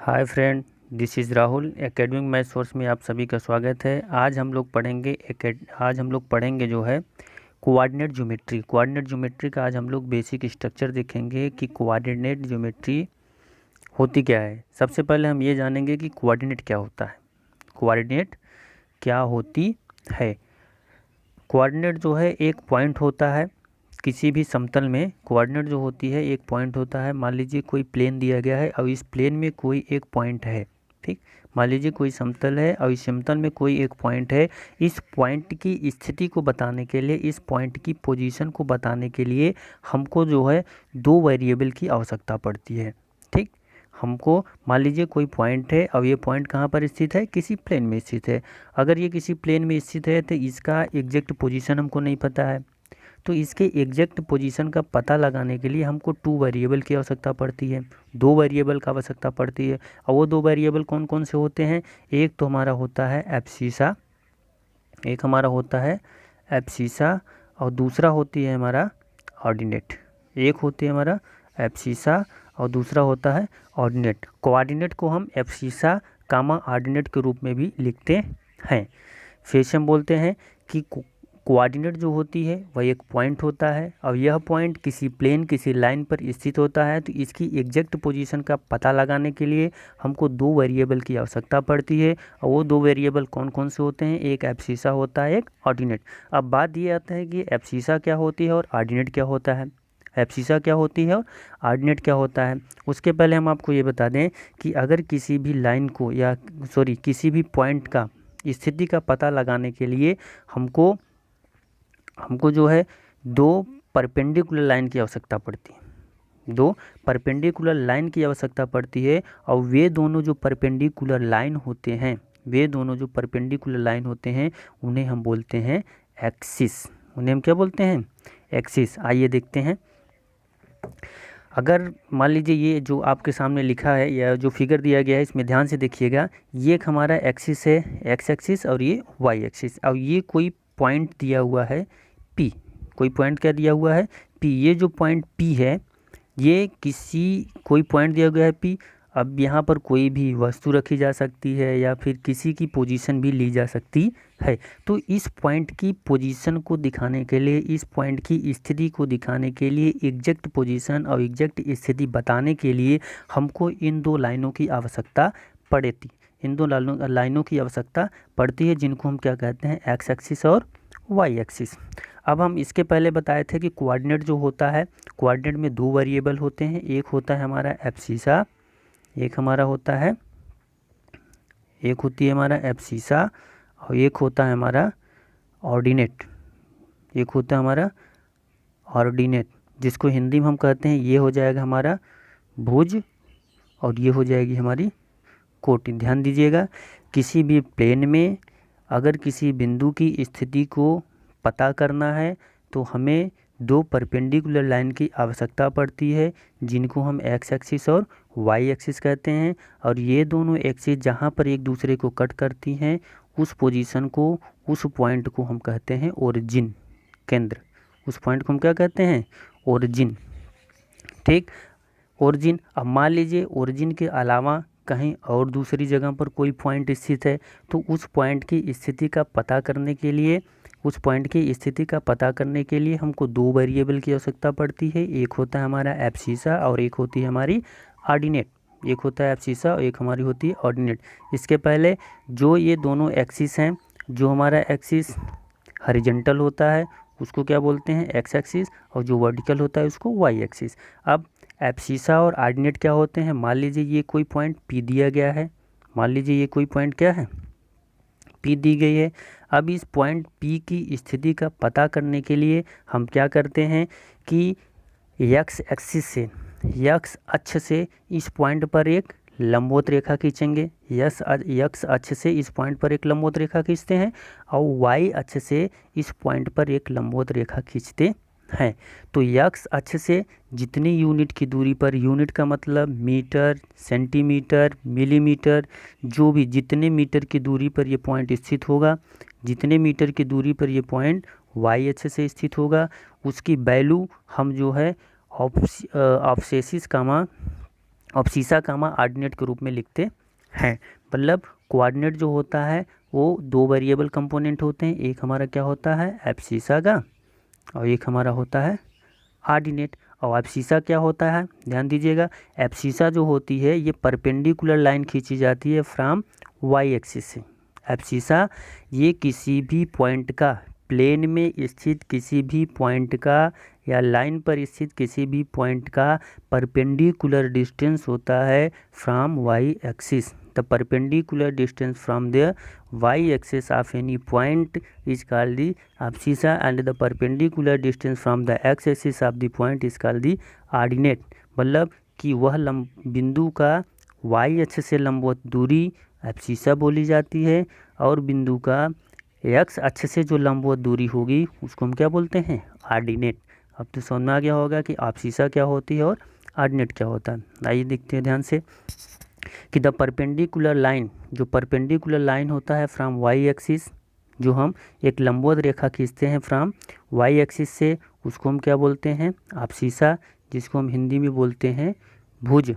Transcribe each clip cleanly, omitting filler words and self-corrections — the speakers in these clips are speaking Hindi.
Hi friend, this is Rahul. Academic math source में आप सभी का स्वागत है। आज हम लोग पढ़ेंगे जो है कोऑर्डिनेट ज्योमेट्री। कोऑर्डिनेट ज्योमेट्री का आज हम लोग बेसिक स्ट्रक्चर देखेंगे कि कोऑर्डिनेट ज्योमेट्री होती क्या है। सबसे पहले हम ये जानेंगे कि कोऑर्डिनेट क्या होता है। कोऑर्डिनेट क्या होती है? कोऑर्डिनेट जो है एक पॉइंट होता है किसी भी समतल में। कोऑर्डिनेट जो होती है एक पॉइंट होता है। मान लीजिए कोई प्लेन दिया गया है और इस प्लेन में कोई एक पॉइंट है। ठीक, मान लीजिए कोई समतल है और इस समतल में कोई एक पॉइंट है। इस पॉइंट की स्थिति को बताने के लिए, इस पॉइंट की पोजीशन को बताने के लिए हमको जो है दो वेरिएबल की आवश्यकता पड़ती है। ठीक, हमको मान लीजिए कोई पॉइंट है और ये पॉइंट कहाँ पर स्थित है, किसी प्लेन में स्थित है। अगर ये किसी प्लेन में स्थित है तो इसका एग्जैक्ट पोजीशन हमको नहीं पता है। तो इसके एग्जैक्ट पोजीशन का पता लगाने के लिए हमको टू वेरिएबल की आवश्यकता पड़ती है, दो वेरिएबल का आवश्यकता पड़ती है। और वो दो वेरिएबल कौन कौन से होते हैं? एक तो हमारा होता है एब्सिसा, एक हमारा होता है एब्सिसा और दूसरा होती है हमारा ऑर्डिनेट। एक होती है हमारा एब्सिसा और दूसरा होता है ऑर्डिनेट। कोऑर्डिनेट को हम एब्सिसा कामा ऑर्डिनेट के रूप में भी लिखते हैं। फिर से हम बोलते हैं कि कोऑर्डिनेट जो होती है वह एक पॉइंट होता है और यह पॉइंट किसी प्लेन, किसी लाइन पर स्थित होता है। तो इसकी एग्जैक्ट पोजीशन का पता लगाने के लिए हमको दो वेरिएबल की आवश्यकता पड़ती है। और वो दो वेरिएबल कौन कौन से होते हैं? एक एब्सिसा होता है, एक ऑर्डिनेट। अब बात ये आता है कि एब्सिसा क्या होती है और ऑर्डिनेट क्या होता है। एब्सिसा क्या होती है और ऑर्डिनेट क्या होता है। उसके पहले हम आपको ये बता दें कि अगर किसी भी लाइन को या किसी भी पॉइंट का स्थिति का पता लगाने के लिए हमको जो है दो परपेंडिकुलर लाइन की आवश्यकता पड़ती है। दो परपेंडिकुलर लाइन की आवश्यकता पड़ती है और वे दोनों जो परपेंडिकुलर लाइन होते हैं, उन्हें हम बोलते हैं एक्सिस। उन्हें हम क्या बोलते हैं? एक्सिस। आइए देखते हैं। अगर मान लीजिए ये जो आपके सामने लिखा है या जो फिगर दिया गया है इसमें ध्यान से देखिएगा। ये एक हमारा एक्सिस है, एक्स एक्सिस, और ये वाई एक्सिस। और ये कोई पॉइंट दिया हुआ है पी। कोई पॉइंट क्या दिया हुआ है? पी। ये जो पॉइंट पी है, ये कोई पॉइंट दिया गया है पी। अब यहाँ पर कोई भी वस्तु रखी जा सकती है या फिर किसी की पोजीशन भी ली जा सकती है। तो इस पॉइंट की पोजीशन को दिखाने के लिए, इस पॉइंट की स्थिति को दिखाने के लिए, एग्जैक्ट पोजीशन और एग्जैक्ट स्थिति बताने के लिए हमको इन दो लाइनों की आवश्यकता पड़ती इन दो लाइनों की आवश्यकता पड़ती है, जिनको हम क्या कहते हैं? एक्स एक्सिस और वाई एक्सिस। अब हम इसके पहले बताए थे कि कोऑर्डिनेट जो होता है, कोऑर्डिनेट में दो वेरिएबल होते हैं। एक होता है हमारा एब्सिसा, एक होती है हमारा एब्सिसा और एक होता है हमारा ऑर्डिनेट। जिसको हिंदी में हम कहते हैं, ये हो जाएगा हमारा भुज और ये हो जाएगी हमारी कोटि। ध्यान दीजिएगा, किसी भी प्लेन में अगर किसी बिंदु की स्थिति को पता करना है तो हमें दो परपेंडिकुलर लाइन की आवश्यकता पड़ती है, जिनको हम एक्स एक्सिस और वाई एक्सिस कहते हैं। और ये दोनों एक्सिस जहाँ पर एक दूसरे को कट करती हैं, उस पोजीशन को, उस पॉइंट को हम कहते हैं ओरिजिन, केंद्र। उस पॉइंट को हम क्या कहते हैं? ओरिजिन। ठीक, ओरिजिन। अब मान लीजिए ओरिजिन के अलावा कहीं और दूसरी जगह पर कोई पॉइंट स्थित है, तो उस पॉइंट की स्थिति का पता करने के लिए हमको दो वेरिएबल की आवश्यकता पड़ती है। एक होता है हमारा एब्सिसा और एक होती है हमारी ऑर्डिनेट। एक होता है एब्सिसा और एक हमारी होती है ऑर्डिनेट। इसके पहले जो ये दोनों एक्सिस हैं, जो हमारा एक्सिस हॉरिजॉन्टल होता है उसको क्या बोलते हैं? एक्स एक्सिस, और जो वर्टिकल होता है उसको वाई एक्सिस। अब एब्सिसा और ऑर्डिनेट क्या होते हैं? मान लीजिए ये कोई पॉइंट पी दिया गया है। मान लीजिए ये कोई पॉइंट क्या है? पी दी गई है। अब इस पॉइंट पी की स्थिति का पता करने के लिए हम क्या करते हैं कि एक्स एक्सिस से, एक्स अक्ष से इस पॉइंट पर एक लंबवत रेखा खींचेंगे। एक्स अक्ष से इस पॉइंट पर एक लंबवत रेखा खींचते हैं और वाई अक्ष से इस पॉइंट पर एक लंबवत रेखा खींचते हैं। तो एक्स अक्ष से जितनी यूनिट की दूरी पर, यूनिट का मतलब मीटर, सेंटीमीटर, मिलीमीटर, जो भी जितने मीटर की दूरी पर ये पॉइंट स्थित होगा, जितने मीटर की दूरी पर ये पॉइंट वाई अक्ष से स्थित होगा, उसकी वैल्यू हम जो है ऑब्सेसिस कामा एब्सिसा कामा ऑर्डिनेट के रूप में लिखते हैं। मतलब कोऑर्डिनेट जो होता है वो दो वेरिएबल कंपोनेंट होते हैं, एक हमारा क्या होता है एब्सिसा का और एक हमारा होता है ऑर्डिनेट। और एब्सिसा क्या होता है, ध्यान दीजिएगा, एब्सिसा जो होती है ये परपेंडिकुलर लाइन खींची जाती है फ्रॉम वाई एक्सिस से। एब्सिसा ये किसी भी पॉइंट का, प्लेन में स्थित किसी भी पॉइंट का या लाइन पर स्थित किसी भी पॉइंट का परपेंडिकुलर डिस्टेंस होता है from Y axis. The perpendicular distance from the Y axis of any point is called the abscissa and the perpendicular distance from the x axis of the point is called the ordinate। मतलब कि वह बिंदु का y अक्ष से लंबवत दूरी एब्सिसा बोली जाती है और बिंदु का x अक्ष से जो लंबवत दूरी होगी उसको हम क्या बोलते हैं ऑर्डिनेट। अब तो समझ में आ गया होगा कि एब्सिसा क्या होती है और ऑर्डिनेट क्या होता है। आइए देखते हैं ध्यान से कि द परपेंडिकुलर लाइन, जो परपेंडिकुलर लाइन होता है फ्रॉम वाई एक्सिस, जो हम एक लंबवत रेखा खींचते हैं फ्रॉम वाई एक्सिस से, उसको हम क्या बोलते हैं एब्सिसा, जिसको हम हिंदी में बोलते हैं भुज।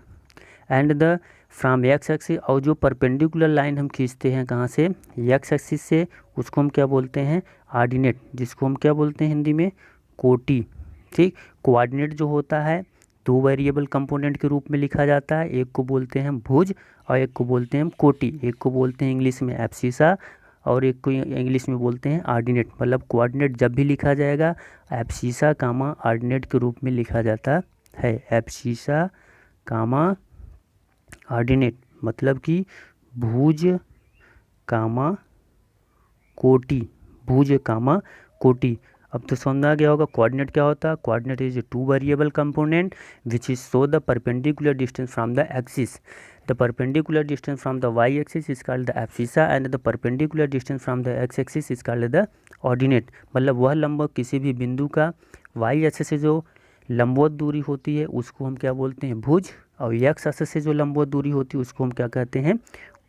And the from X axis, और जो परपेंडिकुलर लाइन हम खींचते हैं कहाँ से एक्स एक्सिस से, उसको हम क्या बोलते हैं ऑर्डिनेट, जिसको हम क्या बोलते हैं हिंदी में कोटि। ठीक, कोऑर्डिनेट जो होता है दो वेरिएबल कंपोनेंट के रूप में लिखा जाता है, एक को बोलते हैं भुज और एक को बोलते हैं कोटि। एक को बोलते हैं इंग्लिश में एब्सिसा और एक को इंग्लिश में बोलते हैं ऑर्डिनेट। मतलब कोऑर्डिनेट जब भी लिखा जाएगा एब्सिसा कामा ऑर्डिनेट के रूप में लिखा जाता है। एब्सिसा कामा ऑर्डिनेट मतलब कि भुज कामा कोटि, भुज कामा कोटि। अब तो समझ आ गया होगा कोऑर्डिनेट क्या होता है। Coordinate is a two variable component which is show the perpendicular distance from the axis. The perpendicular distance from the Y axis is called the abscissa and the perpendicular distance from the X axis is called the ordinate. मतलब वह लंबवत किसी भी बिंदु का वाई एक्सिस से जो लंबवत दूरी होती है उसको हम क्या बोलते हैं भुज, और एक्स एक्सिस से जो लंबवत दूरी होती है उसको हम क्या कहते हैं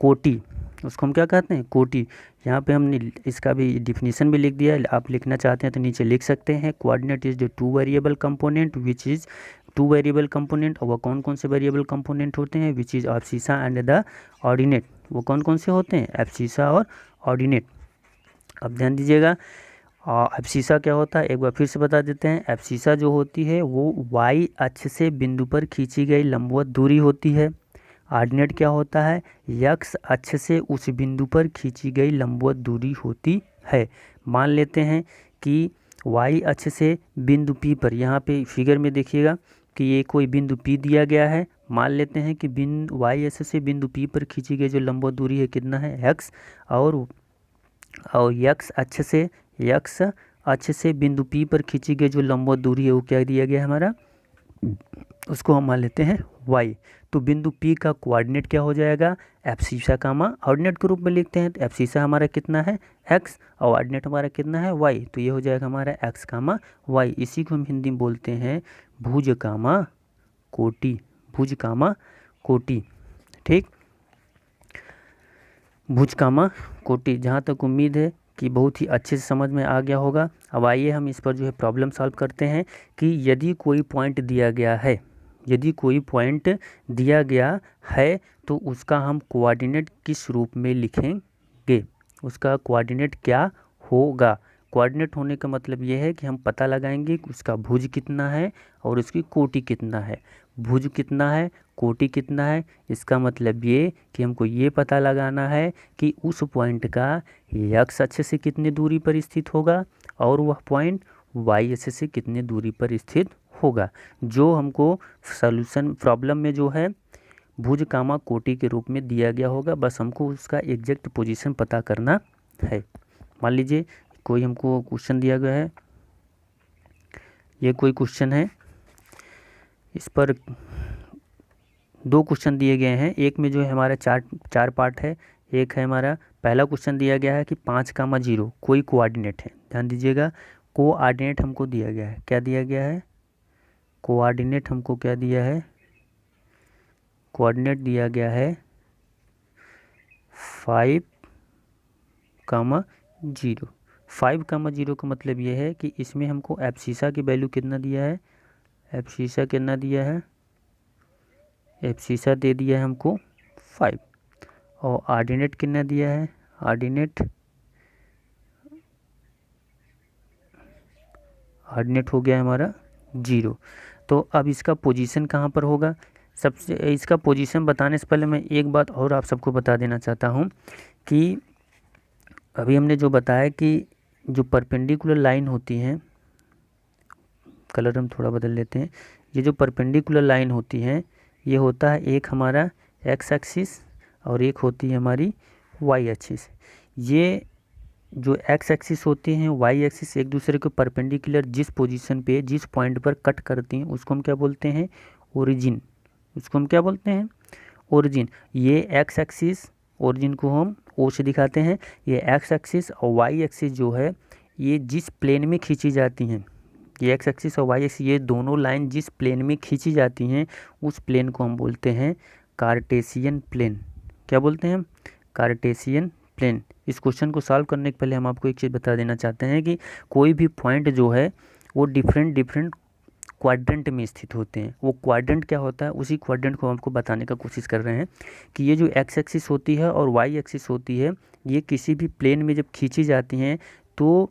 कोटि। उसको हम क्या कहते हैं कोटि। यहाँ पे हमने इसका भी डिफिनीशन भी लिख दिया है, आप लिखना चाहते हैं तो नीचे लिख सकते हैं। Coordinate is the two variable component which is to variable component. और वो कौन कौन से वेरिएबल कंपोनेंट होते हैं which is abscissa and the ordinate. वो कौन कौन से होते हैं एब्सिसा और ऑर्डिनेट। अब ध्यान दीजिएगा एब्सिसा क्या होता है एक बार फिर से बता देते हैं। एब्सिसा जो होती है वो वाई अक्ष से बिंदु पर खींची गई लंबवत दूरी होती है। ऑर्डिनेट क्या होता है एक्स अक्ष से उस बिंदु पर खींची गई लंबवत दूरी होती है। मान लेते हैं कि वाई अक्ष से बिंदु पी पर, यहाँ पे फिगर में देखिएगा कि ये कोई बिंदु पी दिया गया है। मान लेते हैं कि बिंदु वाई अक्ष से बिंदु पी पर खींची गई जो लंबवत दूरी है कितना है एक्स, और एक्स अक्ष से बिंदु पी पर खींची गई जो लंबवत दूरी है वो क्या दिया गया है हमारा, उसको हम मान लेते हैं y। तो बिंदु P का कोऑर्डिनेट क्या हो जाएगा एब्सिसा कामा ऑर्डिनेट के रूप में लिखते हैं। तो एब्सिसा हमारा कितना है x और ऑर्डिनेट हमारा कितना है y, तो ये हो जाएगा हमारा x कामा y। इसी को हम हिंदी में बोलते हैं भुज कामा कोटि, भुज कामा कोटि। ठीक, भुज कामा कोटि। जहाँ तक उम्मीद है कि बहुत ही अच्छे से समझ में आ गया होगा। अब आइए हम इस पर जो है प्रॉब्लम सॉल्व करते हैं कि यदि कोई पॉइंट दिया गया है, यदि कोई पॉइंट दिया गया है तो उसका हम कोऑर्डिनेट किस रूप में लिखेंगे, उसका कोऑर्डिनेट क्या होगा। कोऑर्डिनेट होने का मतलब ये है कि हम पता लगाएंगे कि उसका भुज कितना है और उसकी कोटि कितना है। भुज कितना है कोटि कितना है, इसका मतलब ये कि हमको ये पता लगाना है कि उस पॉइंट का एक्स अक्ष से कितनी दूरी पर स्थित होगा और वह पॉइंट वाई अक्ष से कितनी दूरी पर स्थित होगा। जो हमको सॉल्यूशन प्रॉब्लम में जो है भुज कामा कोटि के रूप में दिया गया होगा, बस हमको उसका एग्जैक्ट पोजीशन पता करना है। मान लीजिए कोई हमको क्वेश्चन दिया गया है, ये कोई क्वेश्चन है, इस पर दो क्वेश्चन दिए गए हैं। एक में जो है हमारा चार पार्ट है। एक है हमारा पहला क्वेश्चन दिया गया है कि 5,0 कोई कोऑर्डिनेट है। ध्यान दीजिएगा कोऑर्डिनेट हमको दिया गया है, क्या दिया गया है कोऑर्डिनेट हमको क्या दिया है, कोऑर्डिनेट दिया गया है 5,0। 5,0 का मतलब ये है कि इसमें हमको एब्सिसा की वैल्यू कितना दिया है, एब्सिसा कितना दिया है एब्सिसा दे दिया है हमको 5 और ऑर्डिनेट कितना दिया है, ऑर्डिनेट हो गया हमारा 0। तो अब इसका पोजीशन कहाँ पर होगा, सबसे इसका पोजीशन बताने से पहले मैं एक बात और आप सबको बता देना चाहता हूँ कि अभी हमने जो बताया कि जो परपेंडिकुलर लाइन होती हैं, कलर हम थोड़ा बदल लेते हैं, ये जो परपेंडिकुलर लाइन होती हैं ये होता है एक हमारा एक्स एक्सिस और एक होती है हमारी वाई एक्सिस। ये जो एक्स एक्सिस होती हैं, वाई एक्सिस एक दूसरे के परपेंडिकुलर जिस पोजीशन पे जिस पॉइंट पर कट करती हैं उसको हम क्या बोलते हैं, ओरिजिन। उसको हम क्या बोलते हैं, ओरिजिन। ये एक्स एक्सिस, ओरिजिन को हम ओ से दिखाते हैं। ये एक्स एक्सिस और वाई एक्सिस जो है ये जिस प्लेन में खींची जाती हैं, ये एक्स एक्सिस और वाई एक्सिस ये दोनों लाइन जिस प्लेन में खींची जाती हैं उस प्लेन को हम बोलते हैं कार्टेशियन प्लेन। क्या बोलते हैं हम, कार्टेशियन प्लेन। इस क्वेश्चन को सॉल्व करने के पहले हम आपको एक चीज़ बता देना चाहते हैं कि कोई भी पॉइंट जो है वो डिफरेंट क्वाड्रेंट में स्थित होते हैं। वो क्वाड्रेंट क्या होता है, उसी क्वाड्रेंट को हमको बताने का कोशिश कर रहे हैं कि ये जो एक्स एक्सिस होती है और वाई एक्सिस होती है ये किसी भी प्लेन में जब खींची जाती हैं तो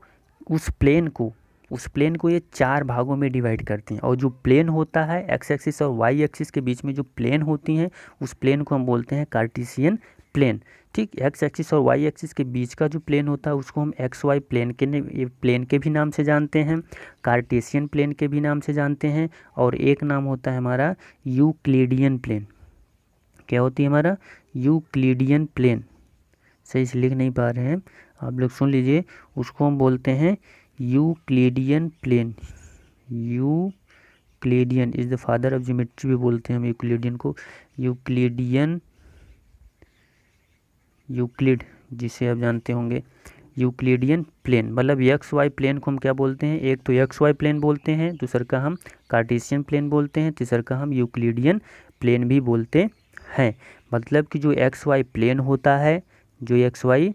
उस प्लेन को ये 4 भागों में डिवाइड करती हैं। और जो प्लेन होता है एक्स एक्सिस और वाई एक्सिस के बीच में जो प्लेन होती हैं उस प्लेन को हम बोलते हैं कार्टेशियन प्लेन। ठीक, एक्स एक्सिस और वाई एक्सिस के बीच का जो प्लेन होता है उसको हम एक्स वाई प्लेन के भी नाम से जानते हैं, कार्टेशियन प्लेन के भी नाम से जानते हैं, और एक नाम होता है हमारा यूक्लिडियन प्लेन। क्या होती है हमारा, यूक्लिडियन प्लेन। सही से लिख नहीं पा रहे हैं आप लोग, सुन लीजिए, उसको हम बोलते हैं Euclidean plane. Euclidean is the father of geometry भी बोलते हैं हम यूक्लिडियन को। यूक्लिड जिसे आप जानते होंगे, यूक्लिडियन प्लेन मतलब एक्स वाई प्लेन को हम क्या बोलते हैं, एक तो एक्स वाई प्लेन बोलते हैं, दूसरा का हम कार्टेशियन प्लेन बोलते हैं, तीसरा का हम यूक्लिडियन प्लेन भी बोलते हैं। मतलब कि जो एक्स वाई प्लेन होता है, जो एक्स वाई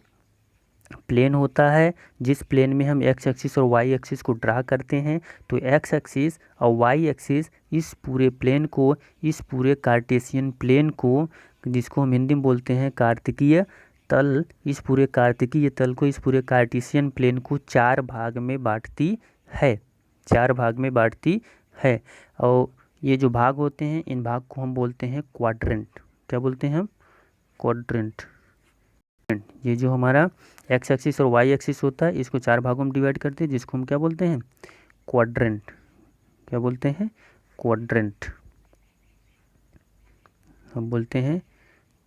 प्लेन होता है जिस प्लेन में हम एक्स एक्सिस और वाई एक्सिस को ड्रा करते हैं, तो एक्स एक्सिस और वाई एक्सिस इस पूरे प्लेन को, इस पूरे कार्टेशियन प्लेन को, जिसको हम हिंदी में बोलते हैं कार्तिकीय तल, इस पूरे कार्तिकीय तल को, इस पूरे कार्टेशियन प्लेन को 4 भाग में बांटती है, 4 भाग में बांटती है। और ये जो भाग होते हैं इन भाग को हम बोलते हैं क्वाड्रेंट। क्या बोलते हैं हम, क्वाड्रेंट। ये जो हमारा एक्स एक्सिस और वाई एक्सिस होता है इसको 4 भागों में डिवाइड करते हैं जिसको हम क्या बोलते हैं, क्वाड्रेंट। क्या बोलते हैं, क्वाड्रेंट। हम बोलते हैं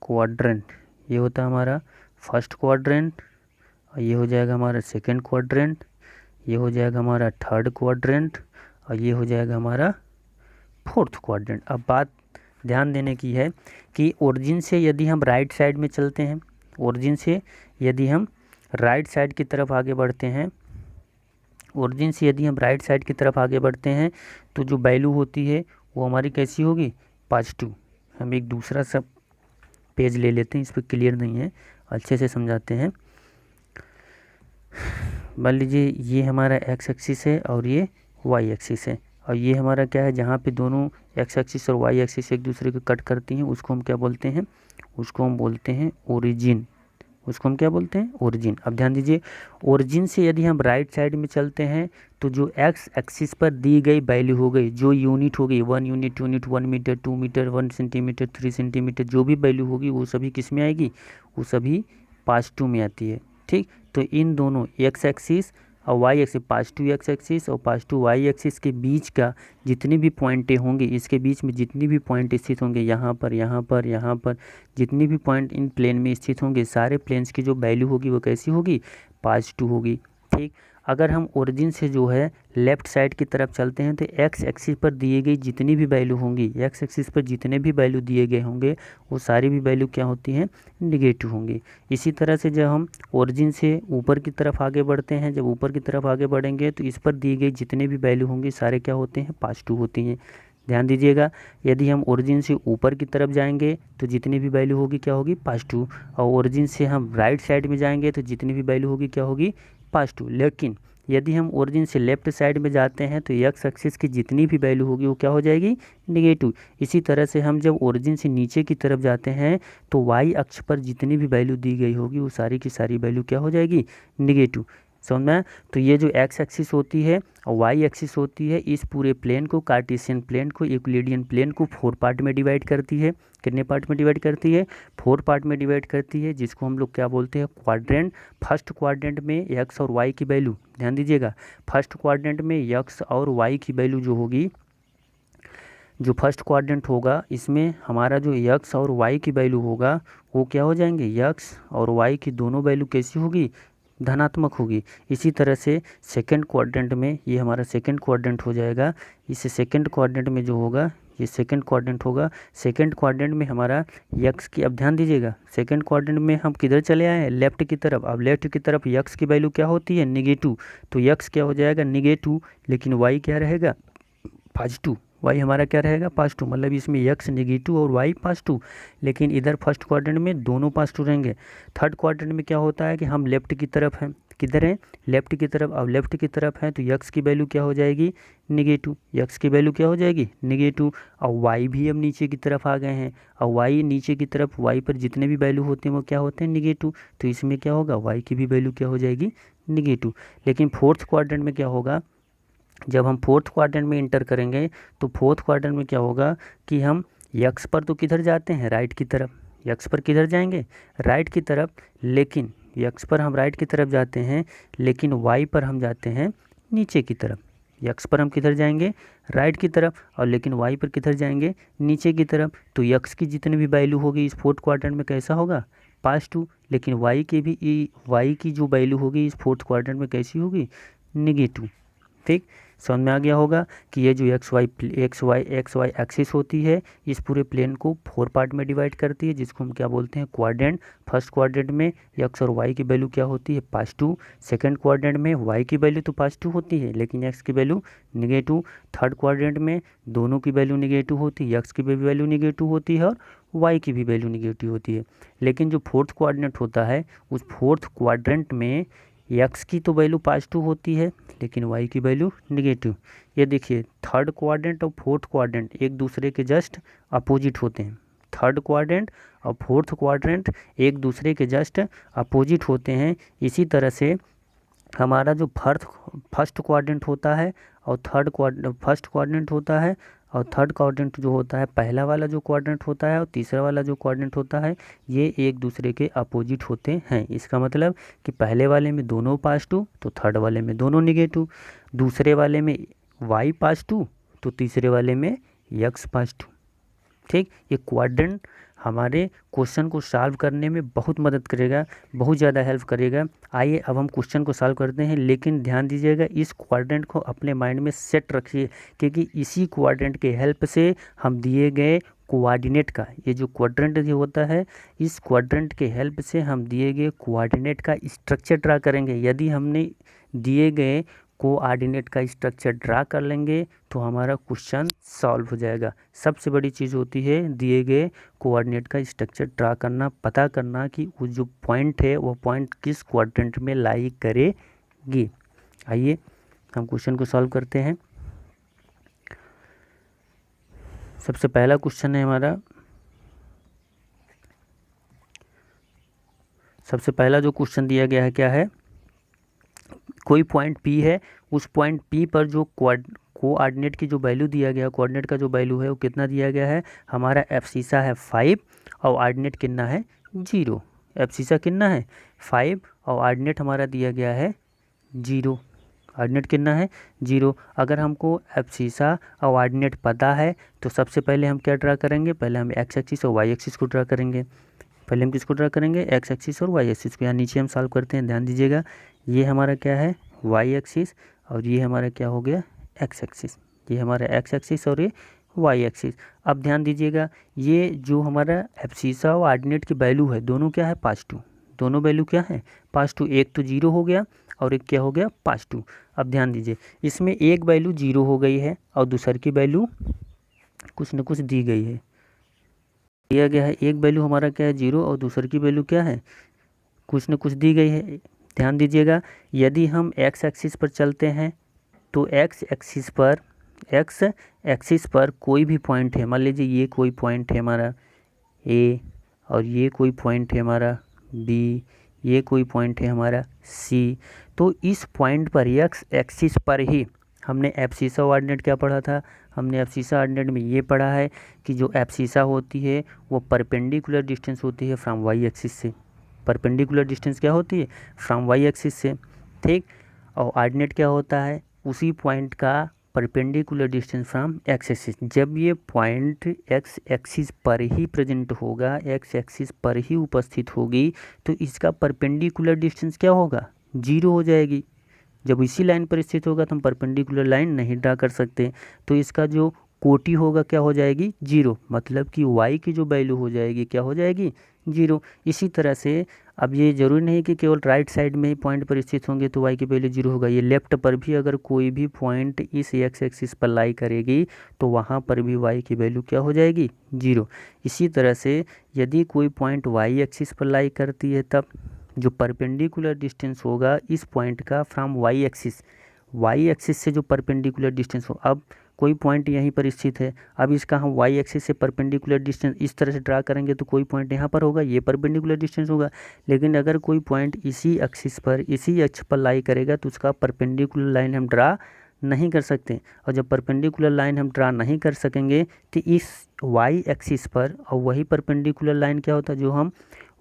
क्वाड्रेंट। ये होता है हमारा फर्स्ट क्वाड्रेंट, और ये हो जाएगा हमारा सेकंड क्वाड्रेंट, ये हो जाएगा हमारा थर्ड क्वाड्रेंट, और ये हो जाएगा हमारा फोर्थ क्वाड्रेंट। अब बात ध्यान देने की है कि ओरिजिन से यदि हम राइट साइड में चलते हैं, ओरिजिन से यदि हम राइट साइड की तरफ आगे बढ़ते हैं, ओरिजिन से यदि हम राइट साइड की तरफ आगे बढ़ते हैं तो जो वैल्यू होती है वो हमारी कैसी होगी, पॉजिटिव। हम एक दूसरा सब पेज ले लेते हैं, इस पर क्लियर नहीं है, अच्छे से समझाते हैं। मान लीजिए ये हमारा एक्स एक्सिस है और ये वाई एक्सिस है, और ये हमारा क्या है, जहाँ पे दोनों एक्स एक्सिस और वाई एक्सिस एक दूसरे को कट करती हैं उसको हम क्या बोलते हैं, उसको हम बोलते हैं ओरिजिन। उसको हम क्या बोलते हैं, ओरिजिन। अब ध्यान दीजिए, ओरिजिन से यदि हम राइट साइड में चलते हैं तो जो एक्स एक्सिस पर दी गई वैल्यू हो गई, जो यूनिट हो गई, 1 unit, 1 metre, 2 metre, 1 centimetre, 3 centimetre, जो भी वैल्यू होगी वो सभी किस में आएगी, वो सभी पॉजिटिव में आती है। ठीक, तो इन दोनों एक्स एक्सिस और Y axis, positive X axis और पॉजिटिव वाई एक्सिस के बीच का जितनी भी पॉइंटें होंगी, इसके बीच में जितनी भी पॉइंट स्थित होंगे, यहाँ पर, यहाँ पर, यहाँ पर, जितनी भी पॉइंट इन प्लेन में स्थित होंगे, सारे प्लेन्स की जो वैल्यू होगी वो कैसी होगी, पॉजिटिव होगी। ठीक, अगर हम ओरिजिन से जो है लेफ़्ट साइड की तरफ चलते हैं तो एक्स एक्सिस पर दिए गई जितनी भी वैल्यू होंगी, एक्स एक्सिस पर जितने भी वैल्यू दिए गए होंगे वो सारी भी वैल्यू क्या होती हैं, निगेटिव होंगी। इसी तरह से जब हम ओरिजिन से ऊपर की तरफ आगे बढ़ते हैं, जब ऊपर की तरफ आगे बढ़ेंगे तो इस पर दी गई जितने भी वैल्यू होंगी सारे क्या होते हैं, पॉजिटिव होती हैं। ध्यान दीजिएगा, यदि हम ओरिजिन से ऊपर की तरफ जाएंगे तो जितनी भी वैल्यू होगी क्या होगी, पॉजिटिव, और ओरिजिन से हम राइट साइड में जाएंगे तो जितनी भी वैल्यू होगी क्या होगी, पॉजिटिव। लेकिन यदि हम ओरिजिन से लेफ्ट साइड में जाते हैं तो एक्स एक्सिस की जितनी भी वैल्यू होगी वो क्या हो जाएगी, निगेटिव। इसी तरह से हम जब ओरिजिन से नीचे की तरफ जाते हैं तो वाई अक्ष पर जितनी भी वैल्यू दी गई होगी वो सारी की सारी वैल्यू क्या हो जाएगी, निगेटिव। समझ में? तो ये जो एक्स एक्सिस होती है और वाई एक्सिस होती है, इस पूरे प्लेन को, कार्टेशियन प्लेन को, यूक्लिडियन प्लेन को 4 पार्ट में डिवाइड करती है। कितने पार्ट में डिवाइड करती है, 4 पार्ट में डिवाइड करती है, जिसको हम लोग क्या बोलते हैं, क्वाड्रेंट। फर्स्ट क्वाड्रेंट में एक्स और वाई की वैल्यू, ध्यान दीजिएगा, फर्स्ट क्वाड्रेंट में एक्स और वाई की वैल्यू जो होगी, जो फर्स्ट क्वाड्रेंट होगा इसमें हमारा जो एक्स और वाई की वैल्यू होगा वो क्या हो जाएंगे, एक्स और वाई की दोनों वैल्यू कैसी होगी, धनात्मक होगी। इसी तरह से सेकंड क्वाड्रेंट में, ये हमारा सेकंड क्वाड्रेंट हो जाएगा, इस सेकंड क्वाड्रेंट में जो होगा, ये सेकंड क्वाड्रेंट होगा, सेकंड क्वाड्रेंट में हमारा यक्स की, अब ध्यान दीजिएगा, सेकंड क्वाड्रेंट में हम किधर चले आए हैं, लेफ्ट की तरफ। अब लेफ्ट की तरफ यक्स की वैल्यू क्या होती है, निगेटिव, तो यक्स क्या हो जाएगा, निगेटिव, लेकिन वाई क्या रहेगा, पॉजिटिव। वाई हमारा क्या रहेगा, पॉजिटिव, मतलब इसमें यक्स निगेटिव और वाई पॉजिटिव, लेकिन इधर फर्स्ट क्वाड्रेंट में दोनों पॉजिटिव रहेंगे। थर्ड क्वाड्रेंट में क्या होता है कि हम लेफ्ट की तरफ हैं, किधर हैं, लेफ्ट की तरफ। अब लेफ्ट की तरफ है तो यक्स की वैल्यू क्या हो जाएगी, निगेटिव, यक्स की वैल्यू क्या हो जाएगी, निगेटिव। और वाई भी हम नीचे की तरफ आ गए हैं, और वाई नीचे की तरफ, वाई पर जितने भी वैल्यू होते हैं वो क्या होते हैं, निगेटिव, तो इसमें क्या होगा, वाई की भी वैल्यू क्या हो जाएगी, निगेटिव। लेकिन फोर्थ क्वाड्रेंट में क्या होगा, जब हम फोर्थ क्वाड्रेंट में इंटर करेंगे तो फोर्थ क्वाड्रेंट में क्या होगा कि हम यक्स पर तो किधर जाते हैं, राइट की तरफ, यक्स पर किधर जाएंगे, राइट की तरफ, लेकिन यक्स पर हम राइट की तरफ जाते हैं, लेकिन वाई पर हम जाते हैं नीचे की तरफ। यक्स पर हम किधर जाएंगे, राइट की तरफ, और लेकिन वाई पर किधर जाएंगे, नीचे की तरफ। तो यक्स की जितनी भी वैल्यू होगी इस फोर्थ क्वाड्रेंट में कैसा होगा, पॉजिटिव, लेकिन वाई की भी, वाई की जो वैल्यू होगी इस फोर्थ क्वाड्रेंट में कैसी होगी, निगेटिव। ठीक, समझ में आ गया होगा कि ये जो एक्स वाई एक्सिस होती है इस पूरे प्लेन को 4 पार्ट में डिवाइड करती है, जिसको हम क्या बोलते हैं, क्वाड्रेंट। फर्स्ट क्वाड्रेंट में एक्स और वाई की वैल्यू क्या होती है, पॉजिटिव। सेकंड क्वाड्रेंट में वाई की वैल्यू तो पॉजिटिव होती है लेकिन एक्स की वैल्यू निगेटिव। थर्ड क्वाड्रेंट में दोनों की वैल्यू निगेटिव होती है, एक्स की भी वैल्यू निगेटिव होती है और वाई की भी वैल्यू निगेटिव होती है। लेकिन जो फोर्थ क्वाड्रेंट होता है उस फोर्थ क्वाड्रेंट में एक्स की तो वैल्यू पॉजिटिव होती है लेकिन वाई की वैल्यू निगेटिव। ये देखिए, थर्ड क्वाड्रेंट और फोर्थ क्वाड्रेंट एक दूसरे के जस्ट अपोजिट होते हैं। थर्ड क्वाड्रेंट और फोर्थ क्वाड्रेंट एक दूसरे के जस्ट अपोजिट होते हैं। इसी तरह से हमारा जो फर्स्ट क्वाड्रेंट होता है और फर्स्ट क्वाड्रेंट होता है और थर्ड क्वाड्रेंट जो होता है, पहला वाला जो क्वाड्रेंट होता है और तीसरा वाला जो क्वाड्रेंट होता है, ये एक दूसरे के अपोजिट होते हैं। इसका मतलब कि पहले वाले में दोनों पॉजिटिव तो थर्ड वाले में दोनों निगेटिव, दूसरे वाले में वाई पॉजिटिव तो तीसरे वाले में एक्स पॉजिटिव। ठीक, ये क्वाड्रेंट हमारे क्वेश्चन को सॉल्व करने में बहुत मदद करेगा, बहुत ज़्यादा हेल्प करेगा। आइए अब हम क्वेश्चन को सॉल्व करते हैं, लेकिन ध्यान दीजिएगा इस क्वाड्रेंट को अपने माइंड में सेट रखिए, क्योंकि इसी क्वाड्रेंट के हेल्प से हम दिए गए कोऑर्डिनेट का, ये जो क्वाड्रेंट जो होता है, इस क्वाड्रेंट के हेल्प से हम दिए गए कोऑर्डिनेट का स्ट्रक्चर ड्रा करेंगे। यदि हमने दिए गए कोऑर्डिनेट का स्ट्रक्चर ड्रा कर लेंगे तो हमारा क्वेश्चन सॉल्व हो जाएगा। सबसे बड़ी चीज़ होती है दिए गए कोऑर्डिनेट का स्ट्रक्चर ड्रा करना, पता करना कि वो जो पॉइंट है वो पॉइंट किस क्वाड्रेंट में लाई करेगी। आइए हम क्वेश्चन को सॉल्व करते हैं। सबसे पहला क्वेश्चन है हमारा, सबसे पहला जो क्वेश्चन दिया गया है क्या है, कोई पॉइंट P है, उस पॉइंट P पर जो कोऑर्डिनेट की जो वैल्यू दिया गया, कोऑर्डिनेट का जो वैल्यू है वो कितना दिया गया है, हमारा एब्सिसा है 5 और ऑर्डिनेट कितना है 0। एब्सिसा कितना है 5 और ऑर्डिनेट हमारा दिया गया है 0। ऑर्डिनेट कितना है 0। अगर हमको एब्सिसा और ऑर्डिनेट पता है तो सबसे पहले हम क्या ड्रा करेंगे, पहले हम एक्स एक्सिस और वाई एक्सिस को ड्रा करेंगे। पहले हम किसको ड्रा करेंगे, एक्स एक्सिस और वाई एक्सिस को। यहाँ नीचे हम सॉल्व करते हैं, ध्यान दीजिएगा, ये हमारा क्या है वाई एक्सिस और ये हमारा क्या हो गया एक्स एक्सिस। ये हमारा एक्स एक्सिस और ये वाई एक्सिस। अब ध्यान दीजिएगा, ये जो हमारा एब्सिसा और ऑर्डिनेट की वैल्यू है दोनों क्या है पॉजिटिव, दोनों वैल्यू क्या है पॉजिटिव। एक तो 0 हो गया और एक क्या हो गया पॉजिटिव। अब ध्यान दीजिए, इसमें एक वैल्यू 0 हो गई है और दूसर की वैल्यू कुछ न कुछ दी गई है, दिया गया है। एक वैल्यू हमारा क्या है 0 और दूसर की वैल्यू क्या है कुछ न कुछ दी गई है। ध्यान दीजिएगा, यदि हम एक्स एक्सिस पर चलते हैं तो एक्स एक्सिस पर कोई भी पॉइंट है, मान लीजिए ये कोई पॉइंट है हमारा ए, और ये कोई पॉइंट है हमारा बी, ये कोई पॉइंट है हमारा सी, तो इस पॉइंट पर एक्स एक्सिस पर ही हमने एब्सिसा ऑर्डिनेट क्या पढ़ा था, हमने एब्सिसा ऑर्डिनेट में ये पढ़ा है कि जो एब्सिसा होती है वो परपेंडिकुलर डिस्टेंस होती है फ्रॉम वाई एक्सिस से। परपेंडिकुलर डिस्टेंस क्या होती है, फ्रॉम वाई एक्सिस से, ठीक। और ऑर्डिनेट क्या होता है, उसी पॉइंट का perpendicular distance from X axis. जब ये पॉइंट एक्स एक्सिस पर ही प्रेजेंट होगा, एक्स एक्सिस पर ही उपस्थित होगी, तो इसका परपेंडिकुलर डिस्टेंस क्या होगा, जीरो हो जाएगी। जब इसी लाइन पर स्थित होगा तो हम परपेंडिकुलर लाइन नहीं ड्रा कर सकते, तो इसका जो कोटि होगा क्या हो जाएगी, जीरो, मतलब कि y की जो वैल्यू हो जाएगी क्या हो जाएगी, जीरो। इसी तरह से अब ये ज़रूरी नहीं कि केवल राइट साइड में ही पॉइंट पर स्थित होंगे तो y की वैल्यू जीरो होगा, ये लेफ्ट पर भी अगर कोई भी पॉइंट इस एक्स एक्सिस पर लाई करेगी तो वहाँ पर भी y की वैल्यू क्या हो जाएगी, जीरो। इसी तरह से यदि कोई पॉइंट y एक्सिस पर लाई करती है तब जो परपेंडिकुलर डिस्टेंस होगा इस पॉइंट का फ्रॉम वाई एक्सिस से जो परपेंडिकुलर डिस्टेंस हो, अब कोई पॉइंट यहीं पर स्थित है, अब इसका हम वाई एक्सिस से परपेंडिकुलर डिस्टेंस इस तरह से ड्रा करेंगे तो कोई पॉइंट यहाँ पर होगा, ये परपेंडिकुलर डिस्टेंस होगा। लेकिन अगर कोई पॉइंट इसी एक्सिस पर, इसी अक्ष पर लाई करेगा तो उसका परपेंडिकुलर लाइन हम ड्रा नहीं कर सकते, और जब परपेंडिकुलर लाइन हम ड्रा नहीं कर सकेंगे तो इस वाई एक्सिस पर, और वही परपेंडिकुलर लाइन क्या होता है जो हम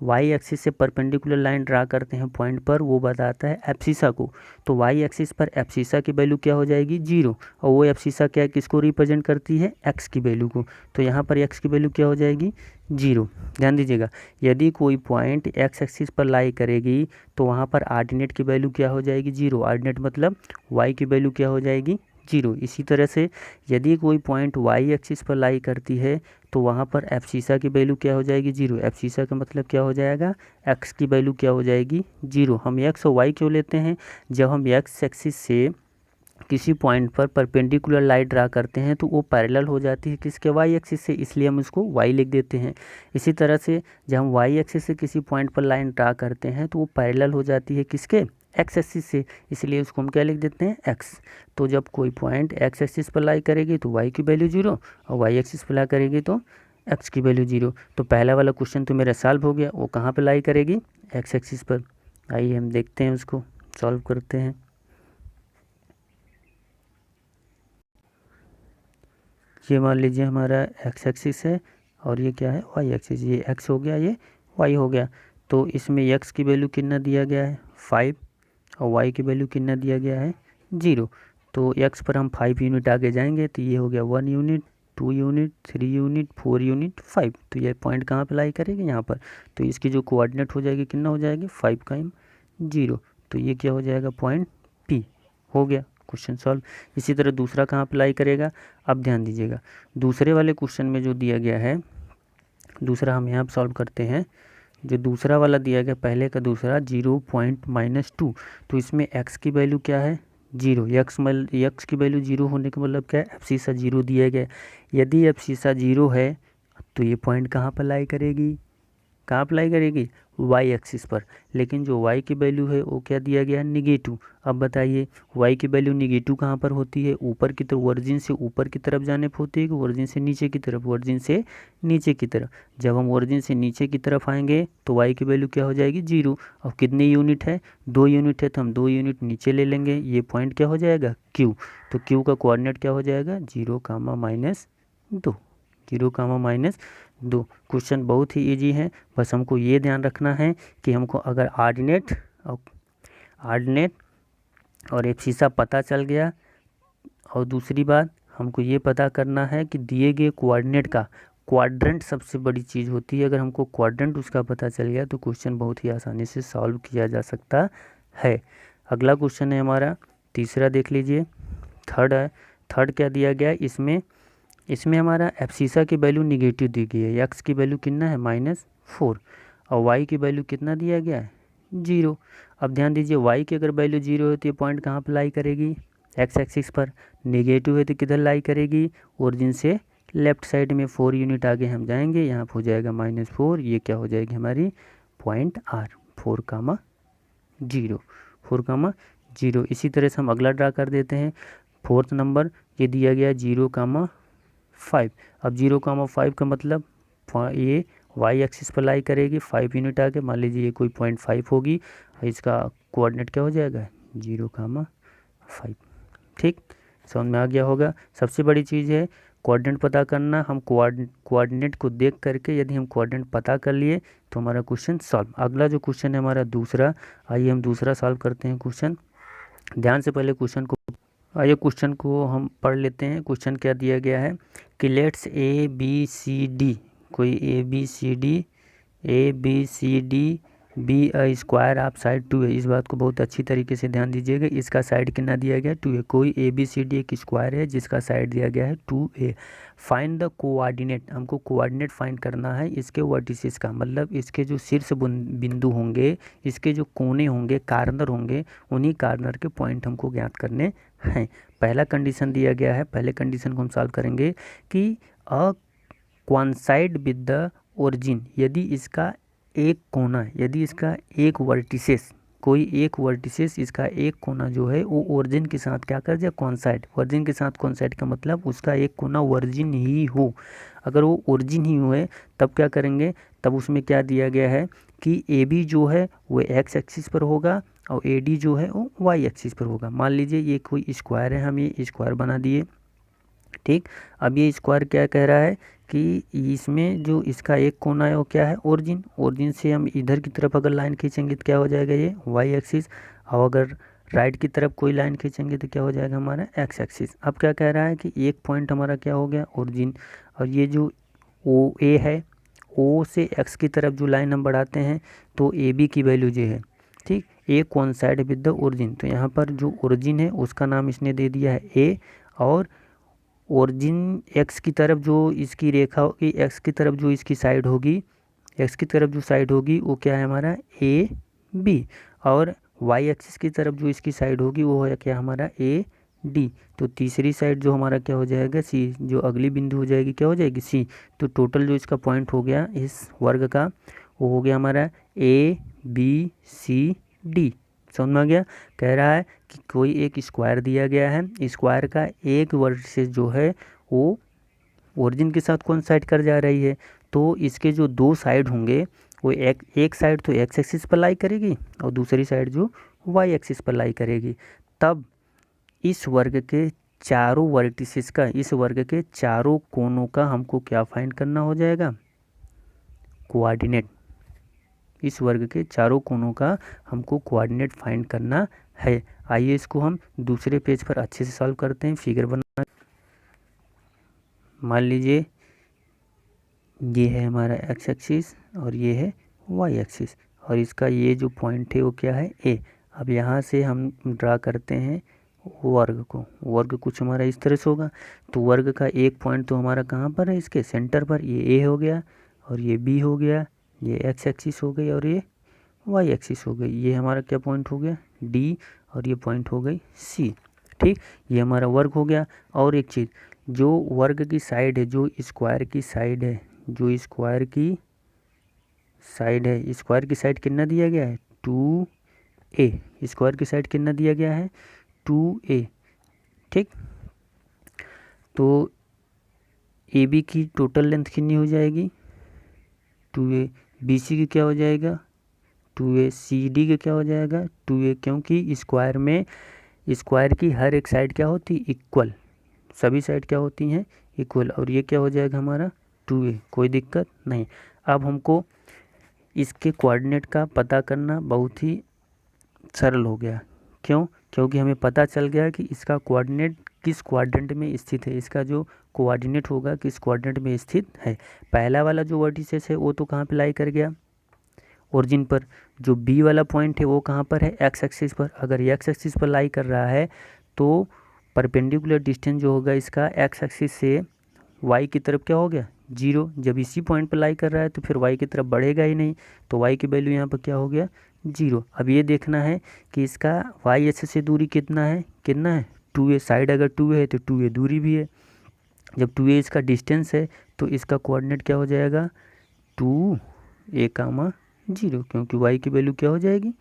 वाई एक्सिस से परपेंडिकुलर लाइन ड्रा करते हैं पॉइंट पर, वो बताता है एब्सिसा को। तो वाई एक्सिस पर एब्सिसा की वैल्यू क्या हो जाएगी, जीरो, और वो एब्सिसा क्या किसको रिप्रेजेंट करती है, एक्स की वैल्यू को, तो यहाँ पर एक्स की वैल्यू क्या हो जाएगी, जीरो। ध्यान दीजिएगा, यदि कोई पॉइंट एक्स एक्सिस पर लाई करेगी तो वहाँ पर ऑर्डिनेट की वैल्यू क्या हो जाएगी, जीरो, ऑर्डिनेट मतलब वाई की वैल्यू क्या हो जाएगी, जीरो। इसी तरह से यदि कोई पॉइंट वाई एक्सिस पर लाई करती है तो वहाँ पर एब्सिसा की वैल्यू क्या हो जाएगी, जीरो। एब्सिसा का मतलब क्या हो जाएगा, एक्स की वैल्यू क्या हो जाएगी, जीरो। हम एक्स और वाई क्यों लेते हैं, जब हम एक्स एक्सिस से किसी पॉइंट पर परपेंडिकुलर लाइन ड्रा करते हैं तो वो पैरेलल हो जाती है किसके, वाई एक्सिस से, इसलिए हम इसको वाई लिख देते हैं। इसी तरह से जब हम वाई एक्सिस से किसी पॉइंट पर लाइन ड्रा करते हैं तो वो पैरेलल हो जाती है किसके, एक्स एक्सिस से, इसलिए उसको हम क्या लिख देते हैं, एक्स। तो जब कोई पॉइंट एक्स एक्सिस पर लाई करेगी तो वाई की वैल्यू जीरो, और वाई एक्सिस पर लाई करेगी तो एक्स की वैल्यू जीरो। तो पहला वाला क्वेश्चन तो मेरा सॉल्व हो गया, वो कहाँ पर लाई करेगी, एक्स एक्सिस पर। आइए हम देखते हैं उसको सॉल्व करते हैं। ये मान लीजिए हमारा एक्स एक्सिस है और ये क्या है, वाई एक्सिस, ये एक्स हो गया, ये वाई हो गया। तो इसमें एक्स की वैल्यू कितना दिया गया है, 5, और वाई की वैल्यू कितना दिया गया है, 0। तो एक्स पर हम 5 यूनिट आगे जाएंगे तो ये हो गया 1 यूनिट, 2 यूनिट, 3 यूनिट, 4 यूनिट, 5। तो ये पॉइंट कहाँ पे लाई करेगी, यहाँ पर। तो इसकी जो कोऑर्डिनेट हो जाएगी कितना हो जाएगी, 5 का 0। तो ये क्या हो जाएगा, पॉइंट पी हो गया, क्वेश्चन सॉल्व। इसी तरह दूसरा कहाँ अप्लाई करेगा, अब ध्यान दीजिएगा, दूसरे वाले क्वेश्चन में जो दिया गया है, दूसरा हम यहाँ सॉल्व करते हैं। जो दूसरा वाला दिया गया, पहले का दूसरा 0.-2, तो इसमें x की वैल्यू क्या है, जीरो। एक्स की वैल्यू जीरो होने का मतलब क्या है, एब्सिसा जीरो दिया गया। यदि एब्सिसा जीरो है तो ये पॉइंट कहाँ पर लाई करेगी, कहाँ अप्लाई करेगी, वाई एक्सिस पर। लेकिन जो वाई की वैल्यू है वो क्या दिया गया है, निगेटिव। अब बताइए वाई की वैल्यू निगेटिव कहाँ पर होती है, ऊपर की तरफ, ओरिजिन से ऊपर की तरफ जाने पर होती है कि ओरिजिन से नीचे की तरफ, ओरिजिन से नीचे की तरफ। जब हम ओरिजिन से नीचे की तरफ आएंगे तो वाई की वैल्यू क्या हो जाएगी, जीरो। और कितने यूनिट है, 2 यूनिट है, तो हम 2 यूनिट नीचे ले लेंगे, ये पॉइंट क्या हो जाएगा, क्यू। तो क्यू का कोऑर्डिनेट क्या हो जाएगा, 0, -2, 0, क्वेश्चन बहुत ही इजी है। बस हमको ये ध्यान रखना है कि हमको अगर ऑर्डिनेट और एब्सिसा पता चल गया, और दूसरी बात हमको ये पता करना है कि दिए गए कोऑर्डिनेट का क्वाड्रेंट सबसे बड़ी चीज़ होती है। अगर हमको क्वाड्रेंट उसका पता चल गया तो क्वेश्चन बहुत ही आसानी से सॉल्व किया जा सकता है। अगला क्वेश्चन है हमारा तीसरा, देख लीजिए, थर्ड है। थर्ड क्या दिया गया है, इसमें हमारा एब्सिसा की वैल्यू निगेटिव दी गई है, एक्स की वैल्यू कितना है, -4, और वाई की वैल्यू कितना दिया गया है, 0। अब ध्यान दीजिए, वाई की अगर वैल्यू 0 है तो ये पॉइंट कहाँ पर लाई करेगी, एक्स एक्सिस पर। निगेटिव है तो किधर लाई करेगी, ओरिजिन से लेफ्ट साइड में 4 यूनिट आगे हम जाएंगे, यहाँ पर हो जाएगा -4, ये क्या हो जाएगी हमारी पॉइंट आर, 4, जीरो, 4, 0। इसी तरह से हम अगला ड्रा कर देते हैं। फोर्थ नंबर ये दिया गया 0, 5। अब 0, 5 का मतलब ये वाई एक्सिस पर लाई करेगी, 5 यूनिट आगे, मान लीजिए ये कोई 0.5 होगी, और इसका कोऑर्डिनेट क्या हो जाएगा 0, 5। ठीक, समझ में आ गया होगा। सबसे बड़ी चीज़ है कोऑर्डिनेट पता करना। हम कोऑर्डिनेट को देख करके यदि हम कोऑर्डिनेट पता कर लिए तो हमारा क्वेश्चन सॉल्व। अगला जो क्वेश्चन है हमारा दूसरा, आइए हम दूसरा सॉल्व करते हैं क्वेश्चन। ध्यान से पहले क्वेश्चन को आइए क्वेश्चन को हम पढ़ लेते हैं। क्वेश्चन क्या दिया गया है कि let's A B C D, कोई A B C D be a square of side 2 है। इस बात को बहुत अच्छी तरीके से ध्यान दीजिएगा। इसका साइड कितना दिया गया है 2 है। कोई ए बी सी डी एक स्क्वायर है जिसका साइड दिया गया है 2a। फाइंड द कोऑर्डिनेट, हमको कोऑर्डिनेट फाइंड करना है इसके वर्टिसेस का, मतलब इसके जो शीर्ष बिंदु होंगे, इसके जो कोने होंगे, कार्नर होंगे, उन्हीं कार्नर के पॉइंट हमको ज्ञात करने हैं। पहला कंडीशन दिया गया है, पहले कंडीशन को हम सॉल्व करेंगे कि अ कोइंसाइड विद द ओरिजिन, यदि इसका एक कोना, यदि इसका एक वर्टिसेस, कोई एक वर्टिसेस इसका एक कोना जो है वो ओरिजिन के साथ क्या कर जाए कोइंसाइड। ओरिजिन के साथ कोइंसाइड का मतलब उसका एक कोना ओरिजिन ही हो। अगर वो ओरिजिन ही हुए तब क्या करेंगे, तब उसमें क्या दिया गया है कि ए बी जो है वो एक्स एक्सिस पर होगा और ए डी जो है वो वाई एक्सिस पर होगा। मान लीजिए ये कोई स्क्वायर है, हम ये स्क्वायर बना दिए। ठीक, अब ये स्क्वायर क्या कह रहा है कि इसमें जो इसका एक कोना है वो क्या है ओरिजिन। ओरिजिन से हम इधर की तरफ अगर लाइन खींचेंगे तो क्या हो जाएगा ये वाई एक्सिस, और अगर राइट की तरफ कोई लाइन खींचेंगे तो क्या हो जाएगा हमारा एक्स एक्सिस। अब क्या कह रहा है कि एक पॉइंट हमारा क्या हो गया ओरिजिन, और ये जो ओ ए है, ओ से एक्स की तरफ जो लाइन हम बढ़ाते हैं तो ए बी की वैल्यू जो है, ठीक, ए कोइंसाइड विद द ओरिजिन। तो यहाँ पर जो ओरिजिन है उसका नाम इसने दे दिया है ए, और ओरिजिन एक्स की तरफ जो इसकी रेखा होगी, एक्स की तरफ जो इसकी साइड होगी, एक्स की तरफ जो साइड होगी वो क्या है हमारा ए बी, और वाई एक्सिस की तरफ जो इसकी साइड होगी वो है क्या हमारा ए डी। तो तीसरी साइड जो हमारा क्या हो जाएगा सी, जो अगली बिंदु हो जाएगी क्या हो जाएगी सी। तो टोटल जो इसका पॉइंट हो गया इस वर्ग का वो हो गया हमारा ए बी सी डी। समझ में आ गया। कह रहा है कि कोई एक स्क्वायर दिया गया है, स्क्वायर का एक वर्टिसेस जो है वो ओरिजिन के साथ कोइंसाइड कर जा रही है, तो इसके जो दो साइड होंगे वो एक साइड तो एक्स एक्सिस पर लाई करेगी और दूसरी साइड जो वाई एक्सिस पर लाई करेगी। तब इस वर्ग के चारों वर्टिसेस का, इस वर्ग के चारों कोनों का हमको क्या फाइंड करना हो जाएगा कोऑर्डिनेट। इस वर्ग के चारों कोनों का हमको कोऑर्डिनेट फाइंड करना है। आइए इसको हम दूसरे पेज पर अच्छे से सॉल्व करते हैं। फिगर बना, मान लीजिए ये है हमारा एक्स एक्सिस और ये है वाई एक्सिस, और इसका ये जो पॉइंट है वो क्या है ए। अब यहाँ से हम ड्रा करते हैं वर्ग को। वर्ग कुछ हमारा इस तरह से होगा, तो वर्ग का एक पॉइंट तो हमारा कहाँ पर है इसके सेंटर पर, ये ए हो गया और ये बी हो गया, ये एक्स एक्सिस हो गई और ये वाई एक्सिस हो गई। ये हमारा क्या पॉइंट हो गया डी, और ये पॉइंट हो गई सी। ठीक, ये हमारा वर्ग हो गया। और एक चीज़, जो वर्ग की साइड है, जो स्क्वायर की साइड है, जो स्क्वायर की साइड है, स्क्वायर की साइड कितना दिया गया है 2a। स्क्वायर की साइड कितना दिया गया है 2a। ठीक, तो ए बी की टोटल लेंथ कितनी हो जाएगी 2a, बी सी की क्या हो जाएगा 2a, सी डी का क्या हो जाएगा 2a, क्योंकि स्क्वायर में स्क्वायर की हर एक साइड क्या होती है इक्वल, सभी साइड क्या होती हैं इक्वल, और ये क्या हो जाएगा हमारा 2a, कोई दिक्कत नहीं। अब हमको इसके कोऑर्डिनेट का पता करना बहुत ही सरल हो गया। क्यों? क्योंकि हमें पता चल गया कि इसका कोऑर्डिनेट किस क्वाड्रेंट में स्थित है, इसका जो कोऑर्डिनेट होगा किस क्वाड्रेंट में स्थित है। पहला वाला जो वर्टिसेस है वो तो कहाँ पे लाई कर गया ओरिजिन पर, जो बी वाला पॉइंट है वो कहाँ पर है एक्स एक्सिस पर। अगर एक्स एक्सिस पर लाई कर रहा है तो परपेंडिकुलर डिस्टेंस जो होगा इसका एक्स एक्सिस से वाई की तरफ क्या हो गया 0। जब इसी पॉइंट पर लाई कर रहा है तो फिर वाई की तरफ बढ़ेगा ही नहीं, तो वाई की वैल्यू यहाँ पर क्या हो गया 0। अब ये देखना है कि इसका वाई एक्सिस से दूरी कितना है 2a। साइड अगर 2a है तो 2a दूरी भी है। जब 2a इसका डिस्टेंस है तो इसका कोऑर्डिनेट क्या हो जाएगा 2a, 0, क्योंकि y की वैल्यू क्या हो जाएगी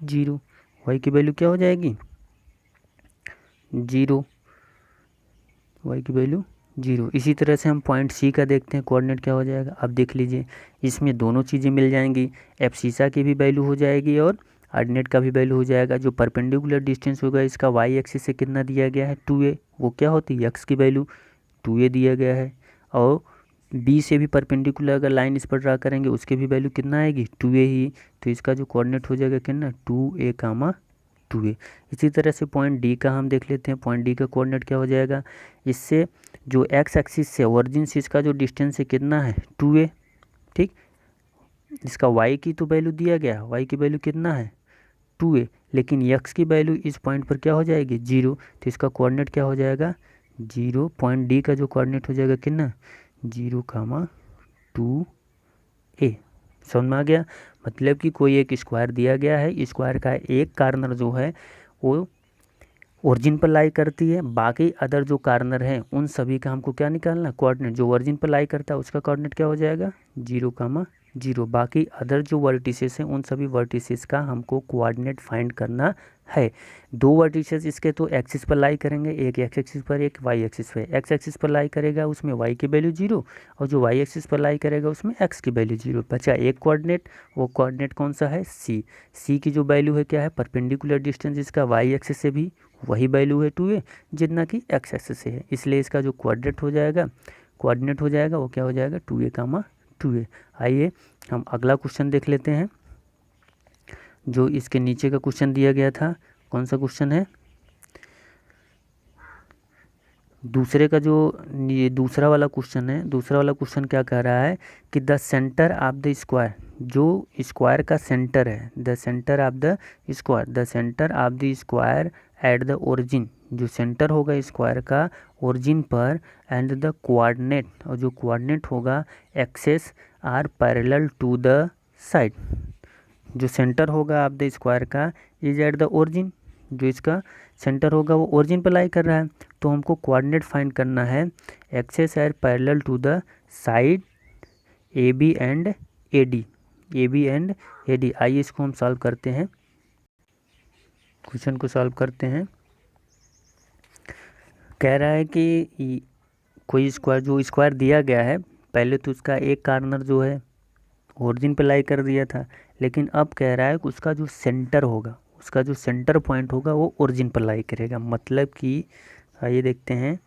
0, वाई की वैल्यू क्या हो जाएगी 0, वाई की वैल्यू 0। इसी तरह से हम पॉइंट सी का देखते हैं, कोऑर्डिनेट क्या हो जाएगा। अब देख लीजिए इसमें दोनों चीज़ें मिल जाएंगी, एब्सिसा की भी वैल्यू हो जाएगी और ऑर्डिनेट का भी वैल्यू हो जाएगा। जो परपेंडिकुलर डिस्टेंस होगा इसका वाई एक्सिस से कितना दिया गया है 2a, वो क्या होती है एक्स की वैल्यू 2a दिया गया है। और बी से भी परपेंडिकुलर अगर लाइन इस पर ड्रा करेंगे उसके भी वैल्यू कितना आएगी 2a ही, तो इसका जो कोऑर्डिनेट हो जाएगा कितना 2a कामा 2a। इसी तरह से पॉइंट डी का हम देख लेते हैं, पॉइंट डी का कोऑर्डिनेट क्या हो जाएगा। इससे जो एक्स एक्सिस से ओरिजिन से इसका जो डिस्टेंस है कितना है 2a, ठीक। इसका वाई की तो वैल्यू दिया गया, वाई की वैल्यू कितना है 2a, लेकिन एक्स की वैल्यू इस पॉइंट पर क्या हो जाएगी 0, तो इसका कोऑर्डिनेट क्या हो जाएगा 0। पॉइंट डी का जो कोऑर्डिनेट हो जाएगा कितना 0 कामा 2a। समझ में आ गया। मतलब कि कोई एक स्क्वायर दिया गया है, स्क्वायर का एक कार्नर जो है वो ओरिजिन पर लाई करती है, बाकी अदर जो कार्नर हैं उन सभी का हमको क्या निकालना कोऑर्डिनेट। जो ओरिजिन पर लाई करता है उसका कोऑर्डिनेट क्या हो जाएगा 0 कामा 0, बाकी अदर जो वर्टिसेस हैं उन सभी वर्टिसेस का हमको कोऑर्डिनेट फाइंड करना है। दो वर्टिसेस इसके तो एक्सिस पर लाई करेंगे, एक एक्स एक्सिस पर एक वाई एक्सिस पर। एक्स एक्सिस पर लाई करेगा उसमें वाई की वैल्यू 0 और जो वाई एक्सिस पर लाई करेगा उसमें एक्स की वैल्यू 0। बचा एक कोऑर्डिनेट, वो कोऑर्डिनेट कौन सा है सी। सी की जो वैल्यू है क्या है परपेंडिकुलर डिस्टेंस इसका वाई एक्सिस से भी वही वैल्यू है 2a जितना कि एक्स एक्सिस से है, इसलिए इसका जो कोऑर्डिनेट हो जाएगा वो क्या हो जाएगा 2a कामा 2a। आइए हम अगला क्वेश्चन देख लेते हैं जो इसके नीचे का क्वेश्चन दिया गया था। कौन सा क्वेश्चन है, दूसरे का जो ये दूसरा वाला क्वेश्चन है। दूसरा वाला क्वेश्चन क्या कह रहा है कि the centre of the square, जो स्क्वायर का सेंटर है, the centre of the square, the centre of the square at the origin, जो सेंटर होगा स्क्वायर का ओरिजिन पर, एंड द कोऑर्डिनेट, और जो कोऑर्डिनेट होगा axes are parallel to the side. जो सेंटर होगा ऑफ द स्क्वायर का इज एट द ओरिजिन, जो इसका सेंटर होगा वो ओरिजिन पर लाई कर रहा है, तो हमको कोऑर्डिनेट फाइंड करना है axes are parallel to the side A B and A D, A B and A D. आइए इसको हम सॉल्व करते हैं, क्वेश्चन को सॉल्व करते हैं। कह रहा है कि कोई स्क्वायर, जो स्क्वायर दिया गया है पहले तो उसका एक कार्नर जो है ओरिजिन पे लाई कर दिया था, लेकिन अब कह रहा है कि उसका जो सेंटर होगा, उसका जो सेंटर पॉइंट होगा वो ओरिजिन पर लाई करेगा। मतलब कि आइए देखते हैं,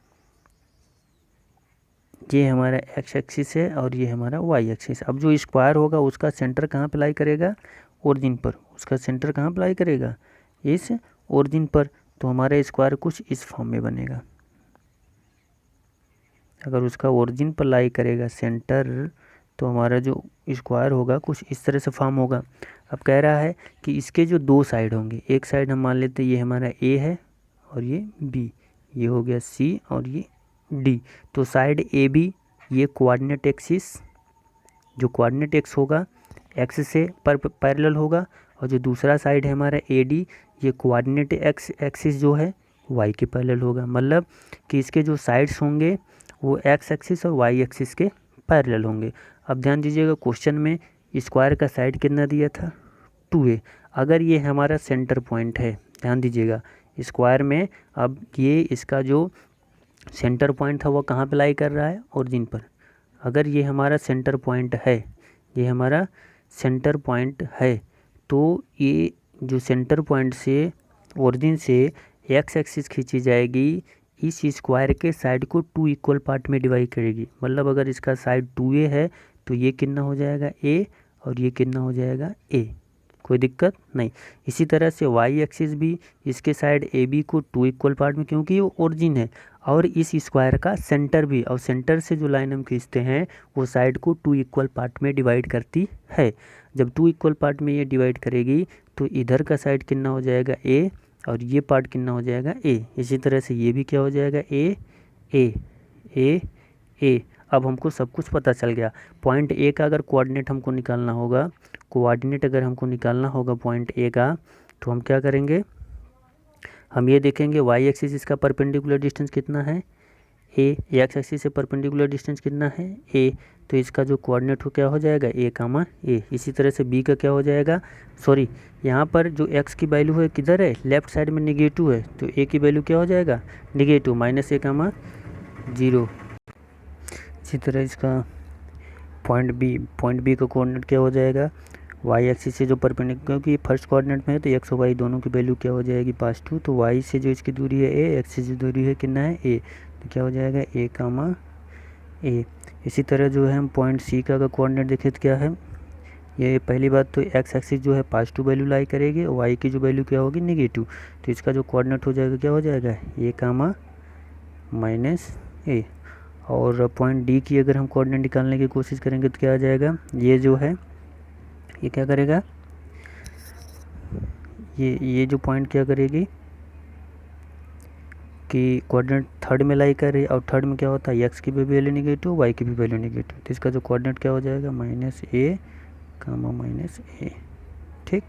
ये हमारा एक्स एक्सिस है और ये हमारा वाई एक्सिस। अब जो स्क्वायर होगा उसका सेंटर कहाँ पे लाई करेगा ओरिजिन पर, उसका सेंटर कहाँ पे लाई करेगा इस ओरिजिन पर। तो हमारा स्क्वायर कुछ इस फॉर्म में बनेगा, अगर उसका ओरिजिन पर लाई करेगा सेंटर तो हमारा जो स्क्वायर होगा कुछ इस तरह से फॉर्म होगा। अब कह रहा है कि इसके जो दो साइड होंगे, एक साइड हम मान लेते हैं ये हमारा ए है और ये बी, ये हो गया सी और ये डी। तो साइड ए बी ये कोऑर्डिनेट एक्सिस, जो कोऑर्डिनेट एक्स होगा एक्स से पैरेलल होगा, और जो दूसरा साइड है हमारा ए डी ये कोऑर्डिनेट एक्स एक्सिस जो है वाई के पैरेलल होगा। मतलब कि इसके जो साइड्स होंगे वो एक्स एक्सिस और वाई एक्सिस के पैरेलल होंगे। अब ध्यान दीजिएगा क्वेश्चन में स्क्वायर का साइड कितना दिया था 2a। अगर ये हमारा सेंटर पॉइंट है, ध्यान दीजिएगा स्क्वायर में, अब ये इसका जो सेंटर पॉइंट था वो कहाँ पे लाई कर रहा है ओरिजिन पर। अगर ये हमारा सेंटर पॉइंट है, ये हमारा सेंटर पॉइंट है, तो ये जो सेंटर पॉइंट से ओरिजिन से एक्स एक्सिस खींची जाएगी, इस स्क्वायर के साइड को 2 इक्वल पार्ट में डिवाइड करेगी। मतलब अगर इसका साइड 2a है तो ये कितना हो जाएगा a और ये कितना हो जाएगा a, कोई दिक्कत नहीं। इसी तरह से वाई एक्सिस भी इसके साइड ए बी को 2 इक्वल पार्ट में, क्योंकि वो ओरिजिन है, और इस स्क्वायर का सेंटर भी, और सेंटर से जो लाइन हम खींचते हैं वो साइड को 2 इक्वल पार्ट में डिवाइड करती है। जब 2 इक्वल पार्ट में ये डिवाइड करेगी तो इधर का साइड कितना हो जाएगा a और ये पार्ट कितना हो जाएगा a। इसी तरह से ये भी क्या हो जाएगा a a a a। अब हमको सब कुछ पता चल गया। पॉइंट ए का अगर कोऑर्डिनेट हमको निकालना होगा, कोऑर्डिनेट अगर हमको निकालना होगा पॉइंट ए का, तो हम क्या करेंगे, हम ये देखेंगे वाई एक्सिस इसका परपेंडिकुलर डिस्टेंस कितना है ए एक्स एक्सिस से परपेंडिकुलर डिस्टेंस कितना है ए, तो इसका जो कोऑर्डिनेट हो क्या हो जाएगा ए कामा ए। इसी तरह से बी का क्या हो जाएगा, सॉरी यहाँ पर जो एक्स की वैल्यू है किधर है, लेफ्ट साइड में निगेटिव है, तो ए की वैल्यू क्या हो जाएगा निगेटिव माइनस ए कामा 0। इसी तरह इसका पॉइंट बी का कोऑर्डिनेट क्या हो जाएगा वाई एक्सिस से जो परपेंडिकुलर, क्योंकि फर्स्ट कोऑर्डिनेट में है तो एक्स और वाई दोनों की वैल्यू क्या हो जाएगी +2, तो वाई से जो इसकी दूरी है ए, एक्स से जो दूरी है कितना है ए, तो क्या हो जाएगा ए कामा ए। इसी तरह जो है हम पॉइंट सी का कोऑर्डिनेट देखें तो क्या है, ये पहली बात तो एक्स एक्सिस जो है +2 वैल्यू लाई करेगी और वाई की जो वैल्यू क्या होगी निगेटिव, तो इसका जो कोऑर्डिनेट हो जाएगा क्या हो जाएगा ए कामा -ए। और पॉइंट डी की अगर हम कोऑर्डिनेट निकालने की कोशिश करेंगे तो क्या आ जाएगा, ये जो है ये क्या करेगा, ये जो पॉइंट क्या करेगी कि कोऑर्डिनेट थर्ड में लाई कर रही है, और थर्ड में क्या होता है एक्स की भी वैल्यू निगेटिव वाई की भी वैल्यू निगेटिव, तो इसका जो कोऑर्डिनेट क्या हो जाएगा -a कामा -a। ठीक,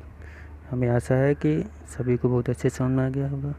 हमें आशा है कि सभी को बहुत अच्छे से समझ में आ गया होगा।